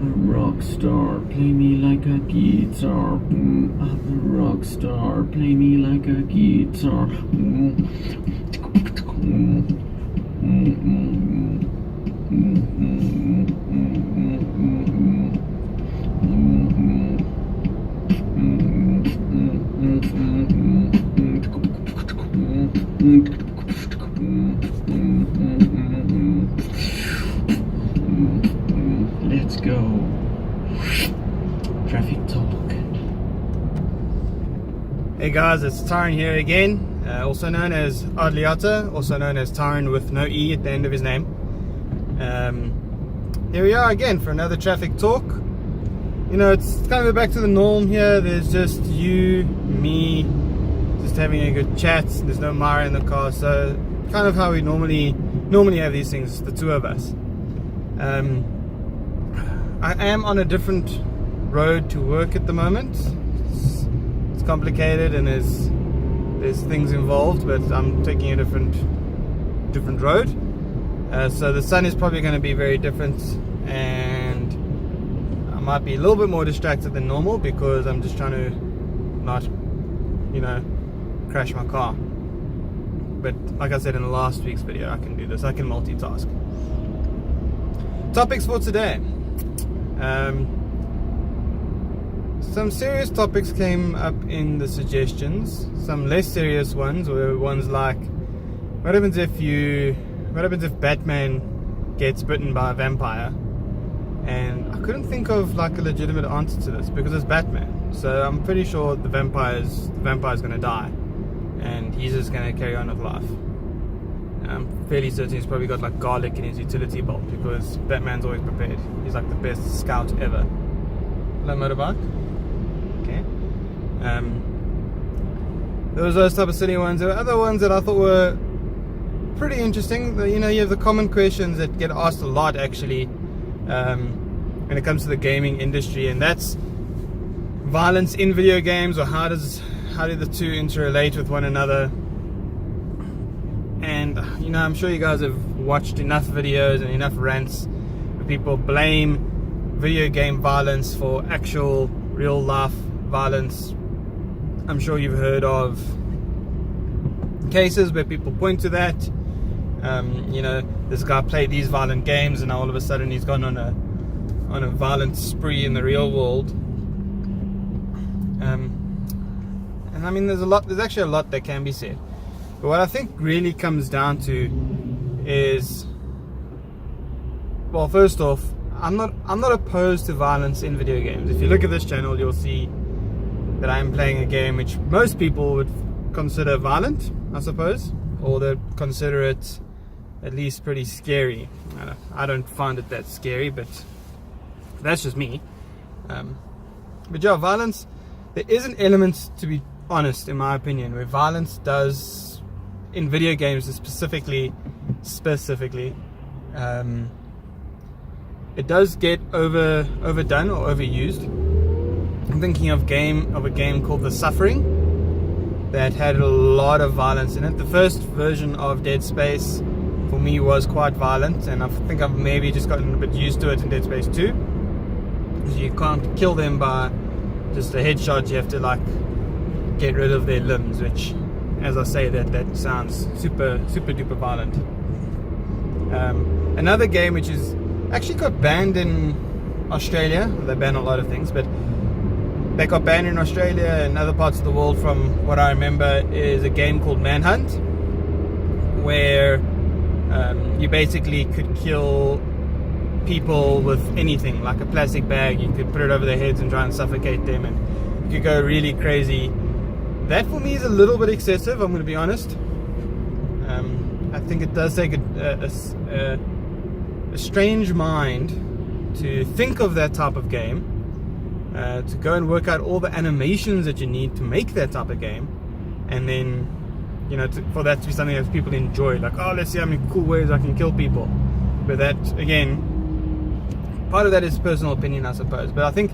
a rock star, play me like a guitar. I'm a rock star, play me like a guitar. Let's go. Traffic talk. Hey guys, it's Tyron here again, also known as Odly Otter, also known as Tyron with no E at the end of his name. Here we are again for another traffic talk. You know, it's kind of back to the norm here. There's just you, me, just having a good chat. There's no Mara in the car, so kind of how we normally have these things, the two of us. I am on a different road to work at the moment. It's complicated and there's things involved, but I'm taking a different road. So the sun is probably going to be very different, and I might be a little bit more distracted than normal because I'm just trying to not, crash my car. But like I said in the last week's video, I can do this. I can multitask. Topics for today. Some serious topics came up in the suggestions. Some less serious ones were ones like, what happens if Batman gets bitten by a vampire? And I couldn't think of like a legitimate answer to this because it's Batman. So I'm pretty sure the vampire's going to die, and he's just going to carry on with life. I'm fairly certain he's probably got like garlic in his utility belt because Batman's always prepared. He's like the best scout ever. Hello, motorbike. Okay. There was those type of silly ones. There were other ones that I thought were pretty interesting. You have the common questions that get asked a lot actually when it comes to the gaming industry, and that's violence in video games, or how do the two interrelate with one another. And I'm sure you guys have watched enough videos and enough rants where people blame video game violence for actual real life violence. I'm sure you've heard of cases where people point to that. This guy played these violent games and now all of a sudden he's gone on a violent spree in the real world. And I mean, there's actually a lot that can be said. But what I think really comes down to is, well, first off, I'm not opposed to violence in video games. If you look at this channel, you'll see that I'm playing a game which most people would consider violent, I suppose, or they'd consider it at least pretty scary. I don't find it that scary, but that's just me. But yeah, violence, there is an element, to be honest, in my opinion, where violence does, in video games specifically, it does get overdone or overused. I'm thinking of a game called The Suffering that had a lot of violence in it. The first version of Dead Space for me was quite violent, and I think I've maybe just gotten a bit used to it in Dead Space 2. Because you can't kill them by just a headshot, you have to like get rid of their limbs, which, as I say that sounds super duper violent. Another game which is actually got banned in Australia. They ban a lot of things, but they got banned in Australia and other parts of the world from what I remember is a game called Manhunt, where you basically could kill people with anything, like a plastic bag. You could put it over their heads and try and suffocate them, and you could go really crazy. That for me is a little bit excessive, I'm going to be honest. I think it does take a strange mind to think of that type of game, to go and work out all the animations that you need to make that type of game, and then for that to be something that people enjoy, like, oh, let's see how many cool ways I can kill people. But that, again, part of that is personal opinion, I suppose. But I think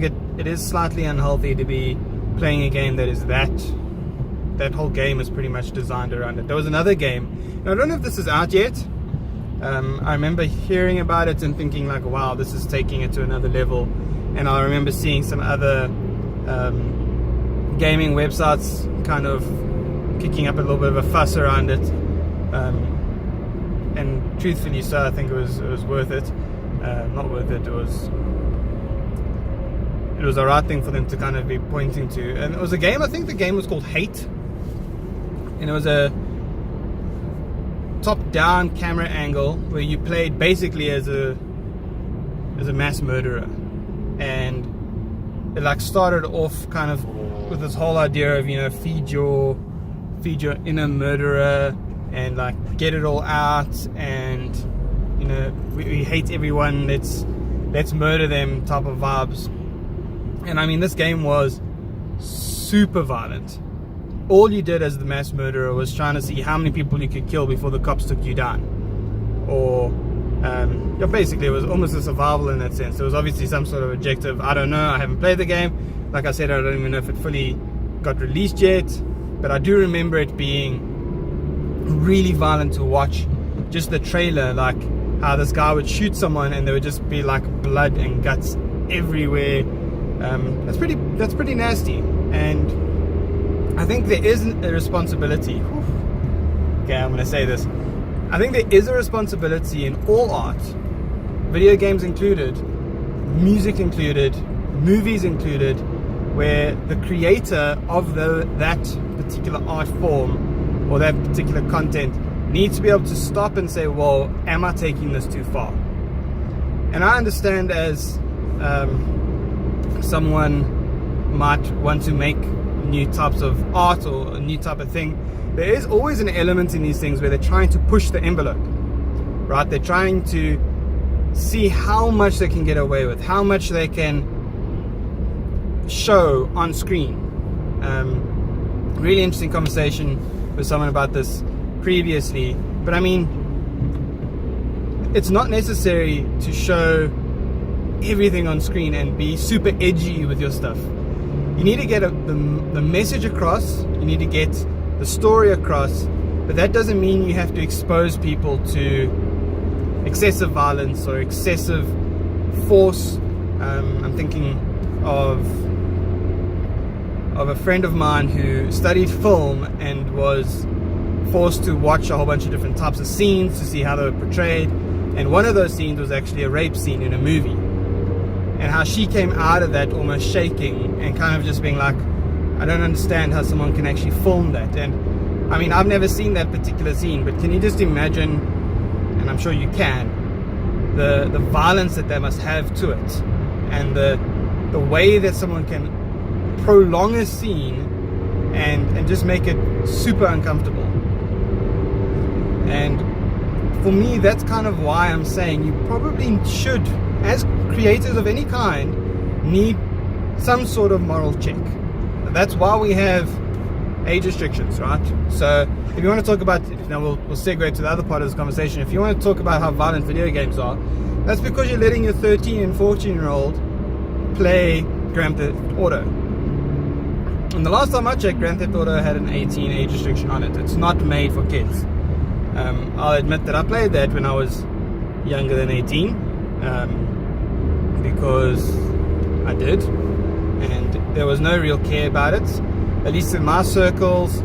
it is slightly unhealthy to be playing a game that is that whole game is pretty much designed around it. There was another game, now I don't know if this is out yet, I remember hearing about it and thinking like, wow, this is taking it to another level. And I remember seeing some other gaming websites kind of kicking up a little bit of a fuss around it. And truthfully so, I think it was worth it. Not worth it, it was the right thing for them to kind of be pointing to. And it was a game, I think the game was called Hate. And it was a top-down camera angle where you played basically as a mass murderer. And it like started off kind of with this whole idea of, you know, feed your inner murderer and like get it all out, and you know, we hate everyone, let's murder them type of vibes. And I mean, this game was super violent. All you did as the mass murderer was trying to see how many people you could kill before the cops took you down. Or basically it was almost a survival in that sense. There was obviously some sort of objective. I don't know, I haven't played the game. Like I said, I don't even know if it fully got released yet, but I do remember it being really violent to watch. Just the trailer, like how this guy would shoot someone and there would just be like blood and guts everywhere. That's pretty nasty. And I think there is a responsibility. Okay, I'm gonna say this. I think there is a responsibility in all art, video games included, music included, movies included, where the creator of that particular art form or that particular content needs to be able to stop and say, well, am I taking this too far? And I understand as someone might want to make new types of art or a new type of thing, there is always an element in these things where they're trying to push the envelope, right? They're trying to see how much they can get away with, how much they can show on screen. Really interesting conversation with someone about this previously, but I mean, it's not necessary to show everything on screen and be super edgy with your stuff. You need to get the message across, you need to get the story across, but that doesn't mean you have to expose people to excessive violence or excessive force. I'm thinking of a friend of mine who studied film and was forced to watch a whole bunch of different types of scenes to see how they were portrayed, and one of those scenes was actually a rape scene in a movie, and how she came out of that almost shaking and kind of just being like, I don't understand how someone can actually film that. And I mean, I've never seen that particular scene, but can you just imagine, and I'm sure you can, the violence that they must have to it, and the way that someone can prolong a scene and just make it super uncomfortable. And for me, that's kind of why I'm saying you probably should, as creators of any kind, need some sort of moral check. That's why we have age restrictions, right? So if you want to talk about, now we'll segue to the other part of this conversation. If you want to talk about how violent video games are, that's because you're letting your 13 and 14-year-old play Grand Theft Auto. And the last time I checked, Grand Theft Auto had an 18 age restriction on it. It's not made for kids. I'll admit that I played that when I was younger than 18, because I did, and there was no real care about it. At least in my circles,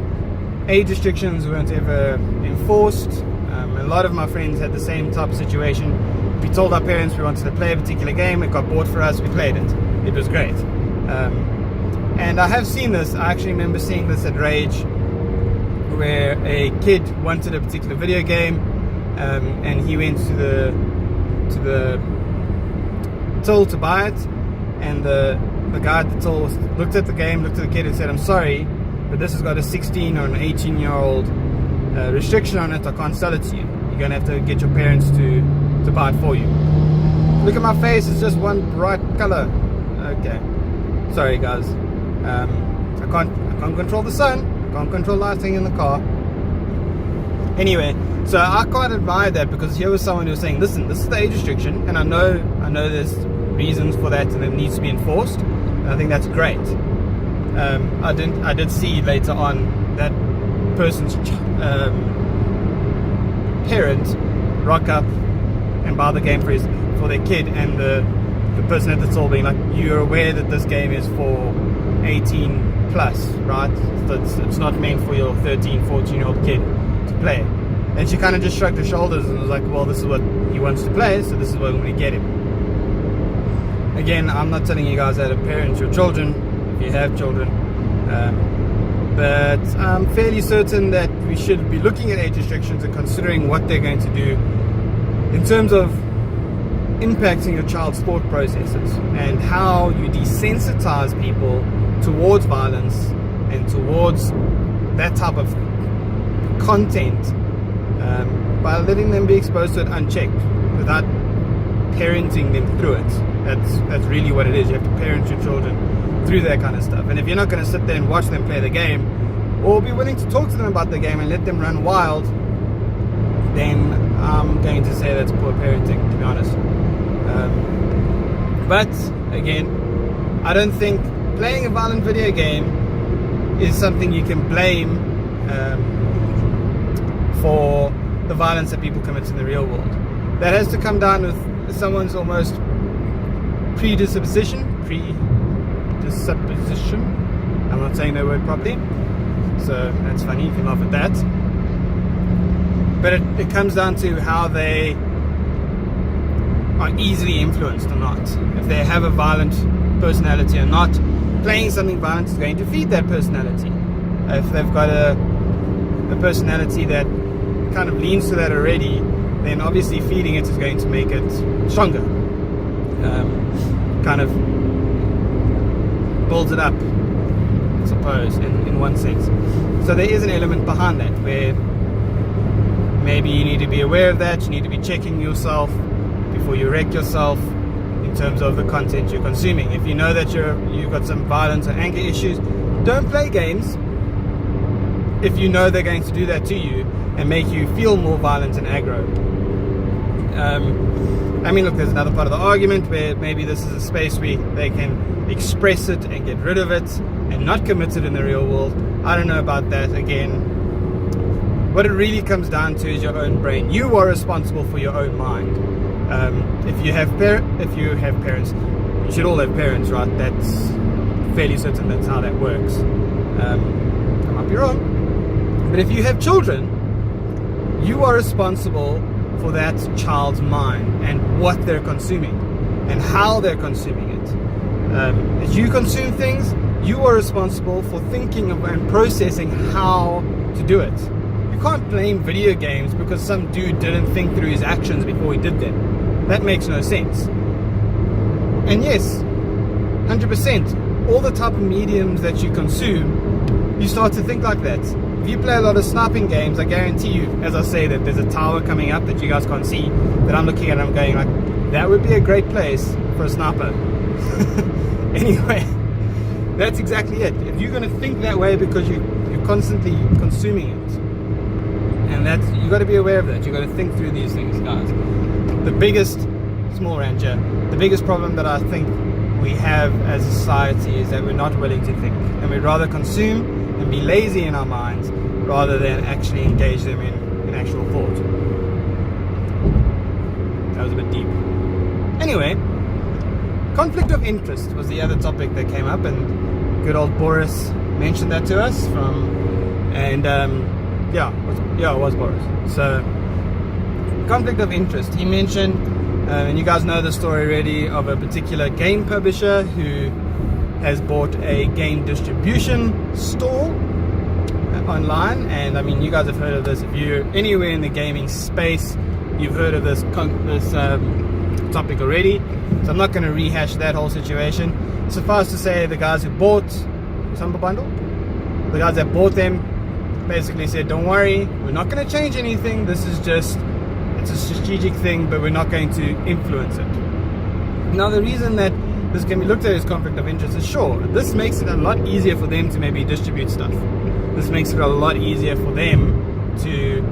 age restrictions weren't ever enforced. A lot of my friends had the same type of situation. We told our parents we wanted to play a particular game, it got bought for us, we played it. It was great. And I have seen this. I actually remember seeing this at Rage, where a kid wanted a particular video game, and he went to the till to buy it, and the guy at the till looked at the game, looked at the kid and said, I'm sorry, but this has got a 16 or an 18-year-old restriction on it. I can't sell it to you. You're going to have to get your parents to buy it for you. Look at my face, it's just one bright color. Okay, sorry guys. I can't control the sun, I can't control lighting in the car. Anyway, so I quite admired that, because here was someone who was saying, listen, this is the age restriction, and I know there's reasons for that and it needs to be enforced, and I think that's great. I did see later on that person's parent rock up and buy the game for their kid, and the person at the stall being like, you're aware that this game is for 18 plus, right? So it's not meant for your 13, 14-year-old kid to play. And she kind of just shrugged her shoulders and was like, well, this is what he wants to play, so this is what I'm going to get him. Again, I'm not telling you guys how to parent your children, if you have children, but I'm fairly certain that we should be looking at age restrictions and considering what they're going to do in terms of impacting your child's thought processes and how you desensitize people towards violence and towards that type of content by letting them be exposed to it unchecked without parenting them through it. That's really what it is. You have to parent your children through that kind of stuff. And if you're not going to sit there and watch them play the game, or be willing to talk to them about the game and let them run wild, then I'm going to say that's poor parenting, to be honest. But again, I don't think playing a violent video game is something you can blame for the violence that people commit in the real world. That has to come down with someone's almost predisposition. I'm not saying that word properly, so that's funny, you can laugh at that. But it comes down to how they are easily influenced or not. If they have a violent personality or not, playing something violent is going to feed that personality. If they've got a personality that kind of leans to that already, then obviously feeding it is going to make it stronger. Kind of builds it up, I suppose, in one sense. So there is an element behind that where maybe you need to be aware of that. You need to be checking yourself before you wreck yourself in terms of the content you're consuming. If you know that you've got some violence or anger issues, don't play games if you know they're going to do that to you and make you feel more violent and aggro. I mean, look, there's another part of the argument where maybe this is a space where they can express it and get rid of it and not commit it in the real world. I don't know about that. Again, what it really comes down to is your own brain. You are responsible for your own mind. If you have parents, you should all have parents, right? That's fairly certain that's how that works. I might be wrong, but if you have children, you are responsible for that child's mind and what they're consuming and how they're consuming it. As you consume things, you are responsible for thinking of and processing how to do it. You can't blame video games because some dude didn't think through his actions before he did them. That makes no sense. And yes, 100%, all the type of mediums that you consume, you start to think like that. If you play a lot of sniping games, I guarantee you, as I say, that there's a tower coming up that you guys can't see, that I'm looking at and I'm going like, that would be a great place for a sniper. Anyway, that's exactly it. If you're going to think that way because you're constantly consuming it, and that's, you got to be aware of that. You got to think through these things, guys. The biggest, small ranger, the biggest problem that I think we have as a society is that we're not willing to think, and we'd rather consume and be lazy in our minds rather than actually engage them in actual thought. That was a bit deep. Anyway, conflict of interest was the other topic that came up, and good old Boris mentioned that to us it was Boris. So, conflict of interest. He mentioned, and you guys know the story already, of a particular game publisher who has bought a game distribution store online. And I mean, you guys have heard of this. If you're anywhere in the gaming space, you've heard of this topic already, so I'm not going to rehash that whole situation. Suffice to say, the guys who bought Summer Bundle, the guys that bought them basically said, don't worry, we're not going to change anything, this is just, it's a strategic thing, but we're not going to influence it. Now, the reason that this can be looked at as conflict of interest is, sure, this makes it a lot easier for them to maybe distribute stuff. This makes it a lot easier for them to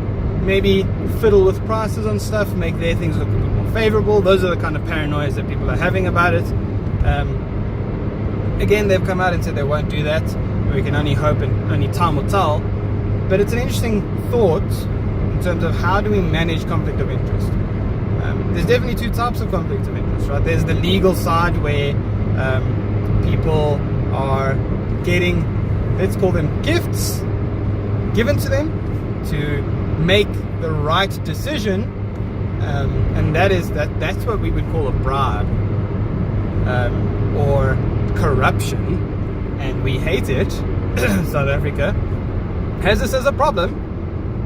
maybe fiddle with prices on stuff, make their things look a bit more favorable. Those are the kind of paranoias that people are having about it. Again, they've come out and said they won't do that. We can only hope, and only time will tell. But it's an interesting thought in terms of how do we manage conflict of interest. There's definitely two types of conflict of interest, right? There's the legal side where people are getting, let's call them gifts, given to them to make the right decision, and that's what we would call a bribe or corruption, and we hate it. South Africa has this as a problem,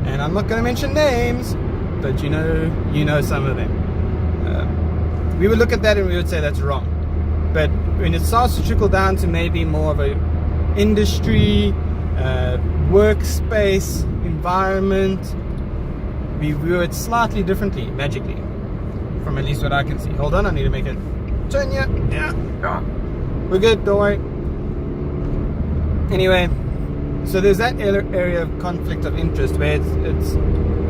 and I'm not going to mention names, but you know some of them. We would look at that and we would say that's wrong. But when it starts to trickle down to maybe more of a industry, workspace, environment, we view it slightly differently, magically, from at least what I can see. Hold on, I need to make it turn. Yeah. We're good, don't worry. Anyway, so there's that area of conflict of interest where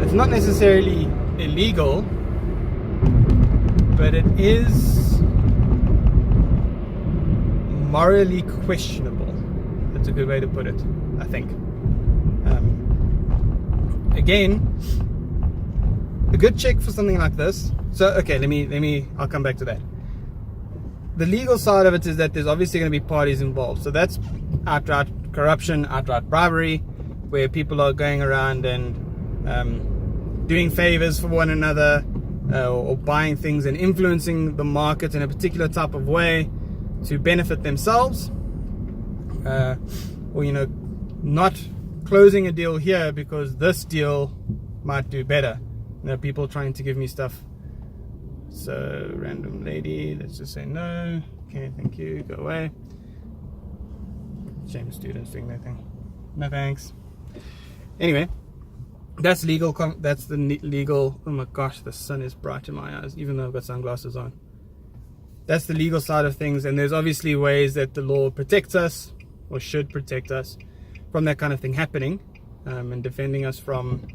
it's not necessarily illegal, but it is morally questionable. That's a good way to put it, I think. Again, a good check for something like this. So, okay, let me. I'll come back to that. The legal side of it is that there's obviously going to be parties involved. So that's outright corruption, outright bribery, where people are going around and doing favors for one another, or buying things and influencing the market in a particular type of way to benefit themselves, or not closing a deal here because this deal might do better. People trying to give me stuff. So, random lady, let's just say no. Okay, thank you, go away. Shame students doing their thing. No thanks. Anyway, that's legal. That's the legal. Oh my gosh, the sun is bright in my eyes, even though I've got sunglasses on. That's the legal side of things, and there's obviously ways that the law protects us, or should protect us, from that kind of thing happening, and defending us from,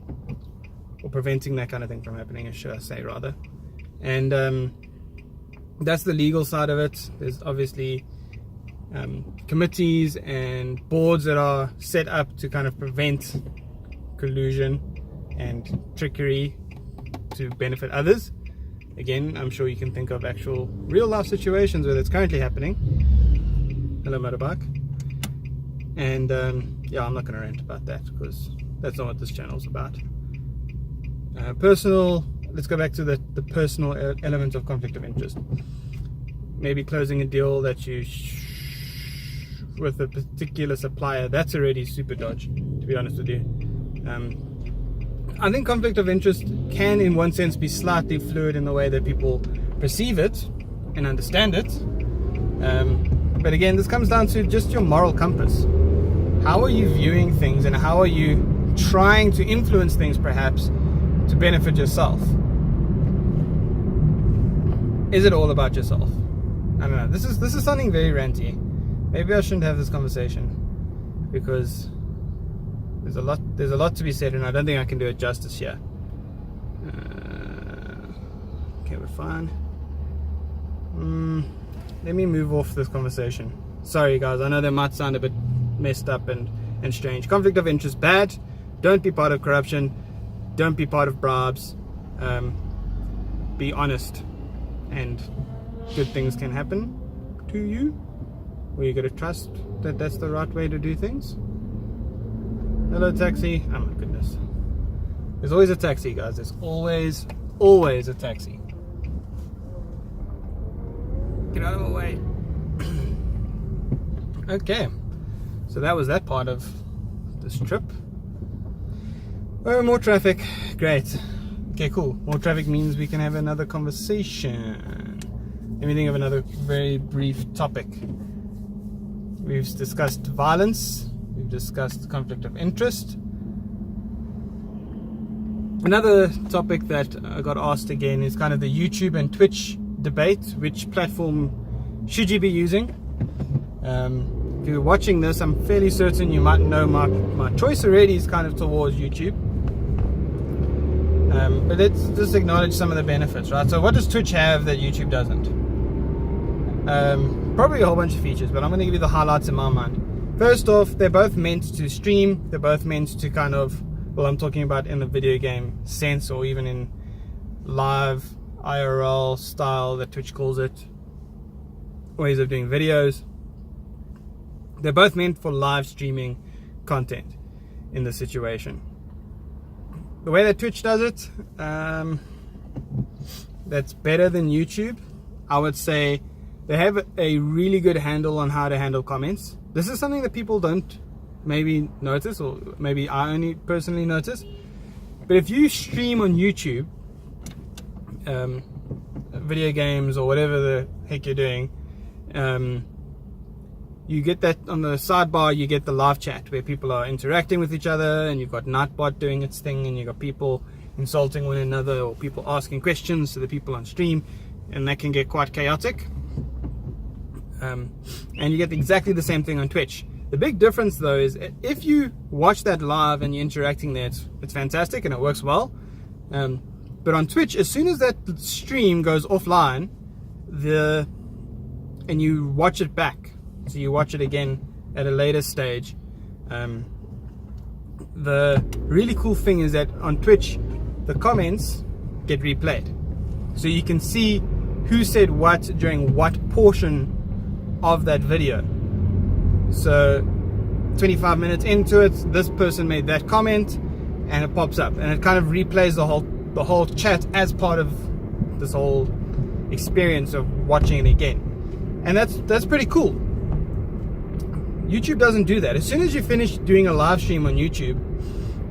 or preventing that kind of thing from happening, should I say rather. And that's the legal side of it. There's obviously committees and boards that are set up to kind of prevent collusion and trickery to benefit others. Again, I'm sure you can think of actual real life situations where that's currently happening. Hello, motorbike. And yeah, I'm not going to rant about that because that's not what this channel is about. Let's go back to the personal element of conflict of interest. Maybe closing a deal that you with a particular supplier, that's already super dodge, to be honest with you. I think conflict of interest can in one sense be slightly fluid in the way that people perceive it and understand it, but again, this comes down to just your moral compass. How are you viewing things, and how are you trying to influence things perhaps to benefit yourself? Is it all about yourself? I don't know. This is something very ranty. Maybe I shouldn't have this conversation because there's a lot to be said, and I don't think I can do it justice here. Okay, we're fine. Let me move off this conversation. Sorry guys, I know that might sound a bit messed up and strange. Conflict of interest, bad. Don't be part of corruption. Don't be part of bribes. Be honest, and good things can happen to you. Where you got to trust that that's the right way to do things. Hello, taxi. Oh my goodness. There's always a taxi, guys. There's always a taxi. Get out of the way. Okay. So that was that part of this trip. Oh, more traffic. Great. Okay, cool. More traffic means we can have another conversation. Let me think of another very brief topic. We've discussed violence. We've discussed conflict of interest. Another topic that I got asked again is kind of the YouTube and Twitch debate. Which platform should you be using? If you're watching this, I'm fairly certain you might know my choice already is kind of towards YouTube. But let's just acknowledge some of the benefits, right? So what does Twitch have that YouTube doesn't? Probably a whole bunch of features, but I'm going to give you the highlights in my mind. First off, they're both meant to stream. They're both meant to kind of Well, I'm talking about in the video game sense, or even in live IRL style that Twitch calls it, ways of doing videos. They're both meant for live streaming content in this situation. The way that Twitch does it, that's better than YouTube. I would say they have a really good handle on how to handle comments. This is something that people don't maybe notice, or maybe I only personally notice. But if you stream on YouTube, video games or whatever the heck you're doing, you get that on the sidebar. You get the live chat where people are interacting with each other, and you've got Nightbot doing its thing, and you've got people insulting one another, or people asking questions to the people on stream, and that can get quite chaotic. And you get exactly the same thing on Twitch. The big difference though is if you watch that live and you're interacting there, it's fantastic and it works well. But on Twitch, as soon as that stream goes offline, and you watch it back, so you watch it again at a later stage, the really cool thing is that on Twitch, the comments get replayed. So you can see who said what during what portion of that video. So 25 minutes into it, this person made that comment, and it pops up, and it kind of replays the whole chat as part of this whole experience of watching it again. And that's pretty cool. YouTube doesn't do that. As soon as you finish doing a live stream on YouTube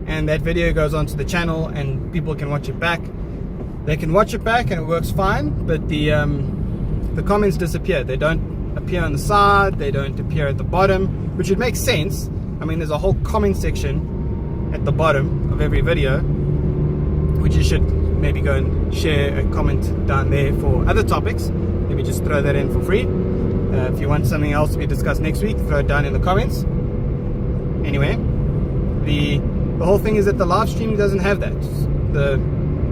and that video goes onto the channel and people can watch it back, they can watch it back and it works fine, but the comments disappear. They don't appear on the side, they don't appear at the bottom, which would make sense. I mean, there's a whole comment section at the bottom of every video, which you should maybe go and share a comment down there for other topics. Maybe just throw that in for free. If you want something else to be discussed next week, throw it down in the comments. Anyway, the whole thing is that the live stream doesn't have that.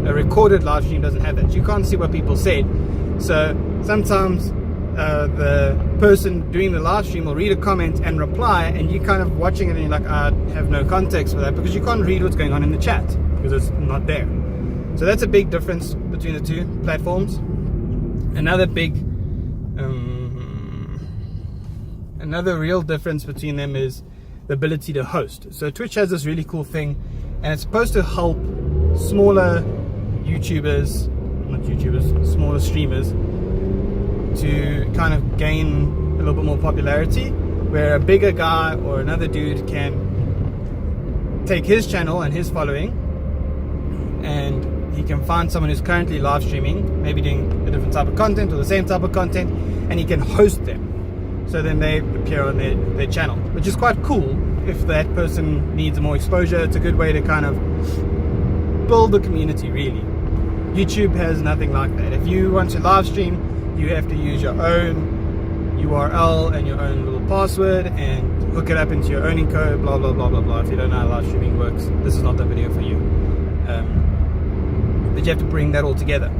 A recorded live stream doesn't have that. You can't see what people said. So sometimes the person doing the live stream will read a comment and reply, and you're kind of watching it and you're like, I have no context for that, because you can't read what's going on in the chat because it's not there. So that's a big difference between the two platforms. Another real difference between them is the ability to host. So Twitch has this really cool thing, and it's supposed to help smaller smaller streamers to kind of gain a little bit more popularity, where a bigger guy or another dude can take his channel and his following, and he can find someone who's currently live streaming, maybe doing a different type of content or the same type of content, and he can host them. So then they appear on their channel, which is quite cool if that person needs more exposure. It's a good way to kind of build the community, really. YouTube has nothing like that. If you want to live stream, you have to use your own URL and your own little password and hook it up into your own encode, blah, blah, blah, blah, blah. If you don't know how live streaming works, this is not the video for you. But you have to bring that all together.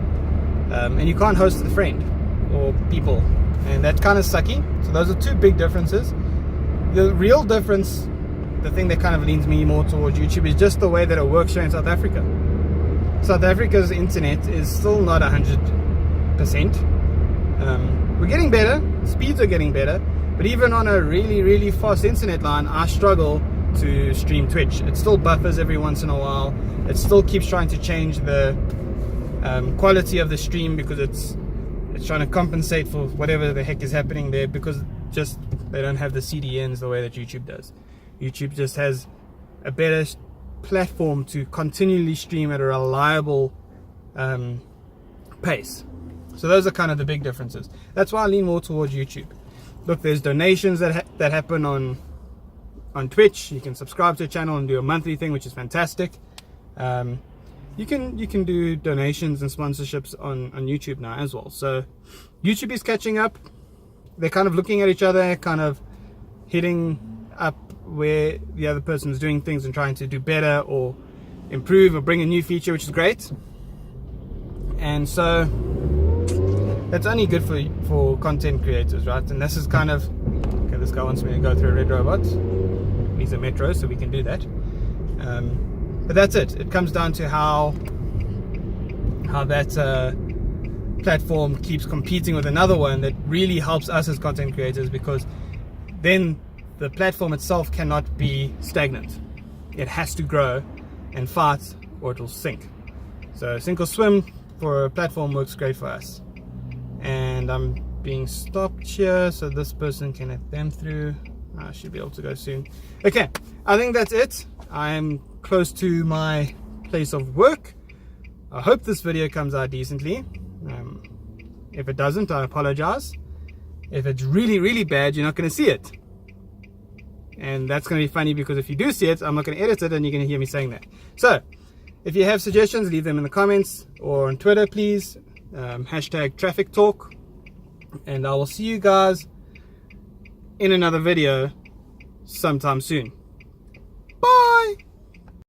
And you can't host a friend or people. And that's kind of sucky. So those are two big differences. The real difference, the thing that kind of leans me more towards YouTube, is just the way that it works here in South Africa. South Africa's internet is still not 100%. We're getting better, speeds are getting better, but even on a really, really fast internet line, I struggle to stream Twitch. It still buffers every once in a while. It still keeps trying to change the quality of the stream, because it's trying to compensate for whatever the heck is happening there, because just they don't have the CDNs the way that YouTube does. YouTube just has a better platform to continually stream at a reliable pace. So those are kind of the big differences. That's why I lean more towards YouTube. Look, there's donations that happen on Twitch. You can subscribe to a channel and do a monthly thing, which is fantastic. You can do donations and sponsorships on YouTube now as well. So YouTube is catching up. They're kind of looking at each other, kind of hitting up where the other person's doing things and trying to do better or improve or bring a new feature, which is great. And so that's only good for content creators, right? And this is kind of, okay, this guy wants me to go through a red robot. He's a metro, so we can do that. But that's it. It comes down to how that platform keeps competing with another one that really helps us as content creators, because then the platform itself cannot be stagnant. It has to grow and fight or it will sink. So sink or swim for a platform works great for us. And I'm being stopped here so this person can let them through. I should be able to go soon. Okay, I think that's it. I'm close to my place of work. I hope this video comes out decently. If it doesn't, I apologize. If it's really, really bad, you're not going to see it. And that's going to be funny, because if you do see it, I'm not going to edit it and you're going to hear me saying that. So, if you have suggestions, leave them in the comments or on Twitter, please. Hashtag traffic talk. And I will see you guys in another video sometime soon.